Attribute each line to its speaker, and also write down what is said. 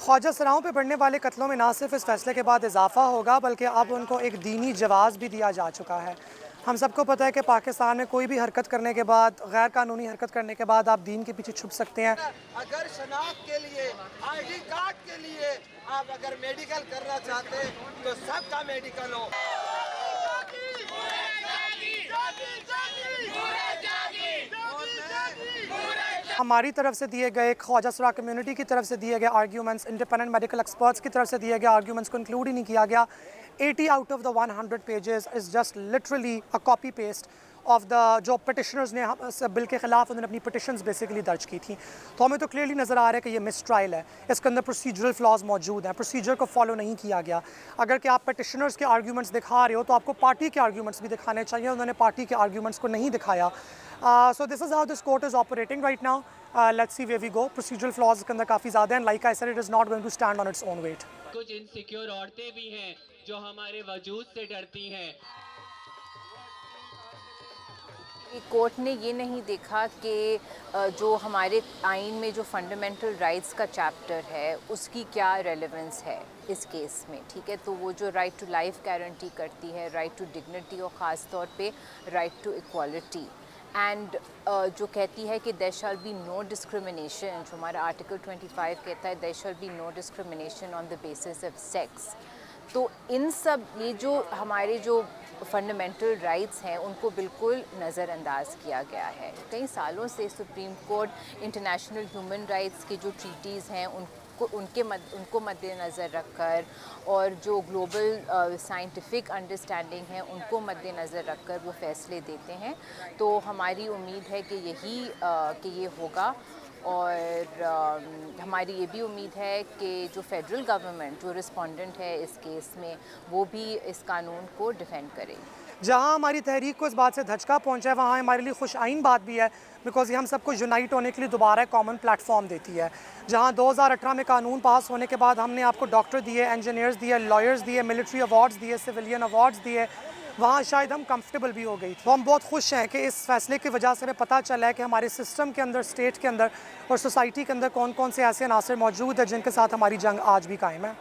Speaker 1: ख्वाजा सराओं पे बढ़ने वाले कत्लों में ना सिर्फ इस फैसले के बाद इजाफा होगा बल्कि अब उनको एक दीनी जवाज़ भी दिया जा चुका है। हम सबको पता है कि पाकिस्तान में कोई भी हरकत करने के बाद, गैर कानूनी हरकत करने के बाद आप दीन के पीछे छुप सकते हैं।
Speaker 2: अगर शनाख्त के लिए, ID कार्ड के लिए आप अगर मेडिकल करना चाहते हैं तो सबका मेडिकल हो।
Speaker 1: हमारी तरफ से दिए गए, ख्वाजा सरा कम्युनिटी की तरफ से दिए गए आर्ग्यूमेंट्स, इंडिपेंडेंट मेडिकल एक्सपर्ट्स की तरफ से दिए गए आर्ग्यूमेंट्स को इंक्लूड ही नहीं किया गया। 80 out of the 100 pages is just literally a copy paste of the जो पटिशनर्स ने बिल के ख़िलाफ़ उन्होंने अपनी पटिशन्स बेसिकली दर्ज की थी। तो हमें तो क्लियरली नज़र आ रहा है कि ये मिस ट्रायल है, इसके अंदर प्रोसीजरल फ्लॉज मौजूद हैं, प्रोसीजर को फॉलो नहीं किया गया। अगर कि आप पटिशनर्स के आर्ग्यूमेंट्स दिखा रहे हो तो आपको पार्टी के आर्ग्यूमेंट्स भी दिखाने चाहिए, उन्होंने पार्टी के आर्ग्यूमेंट्स को नहीं दिखाया। So this is how this court is operating right now. Let's see where we go. Procedural flaws के अंदर काफ़ी ज़्यादा हैं, like I said it is not going to stand on its own weight.
Speaker 3: कुछ insecure औरतें भी हैं जो हमारे वजूद से डरती हैं।
Speaker 4: कोर्ट ने ये नहीं देखा कि जो हमारे आइन में जो फंडामेंटल राइट्स का चैप्टर है उसकी क्या रेलेवेंस है इस केस में, ठीक है। तो वो जो राइट टू लाइफ गारंटी करती है, राइट टू डिग्निटी और ख़ास तौर पे राइट टू इक्वालिटी एंड जो कहती है कि there shall be no discrimination, जो हमारा आर्टिकल 25 कहता है there shall be no discrimination on the basis of sex. तो इन सब ये जो हमारे जो फंडामेंटल राइट्स हैं उनको बिल्कुल नज़रअंदाज किया गया है। कई सालों से supreme court international human rights के जो ट्रीटीज़ हैं उनको मद्देनज़र रखकर और जो ग्लोबल साइंटिफिक अंडरस्टैंडिंग है उनको मद्देनज़र रखकर वो फ़ैसले देते हैं। तो हमारी उम्मीद है कि ये होगा और हमारी ये भी उम्मीद है कि जो फेडरल गवर्नमेंट जो रिस्पोंडेंट है इस केस में वो भी इस कानून को डिफेंड करेगी।
Speaker 1: जहाँ हमारी तहरीक को इस बात से धचका पहुँचा है वहाँ हमारे लिए खुश आइन बात भी है, बिकॉज ये हम सबको यूनाइट होने के लिए दोबारा कॉमन प्लेटफॉर्म देती है। जहाँ 2018 में कानून पास होने के बाद हमने आपको डॉक्टर दिए, इंजीनियर्स दिए, लॉयर्स दिए, मिलिट्री अवार्ड्स दिए, सिविलियन अवार्ड्स दिए, वहाँ शायद हम कंफर्टेबल भी हो गई थी। तो हम बहुत खुश हैं कि इस फैसले की वजह से हमें पता चला है कि हमारे सिस्टम के अंदर, स्टेट के अंदर और सोसाइटी के अंदर कौन कौन से ऐसे अनासर मौजूद हैं जिनके साथ हमारी जंग आज भी कायम है।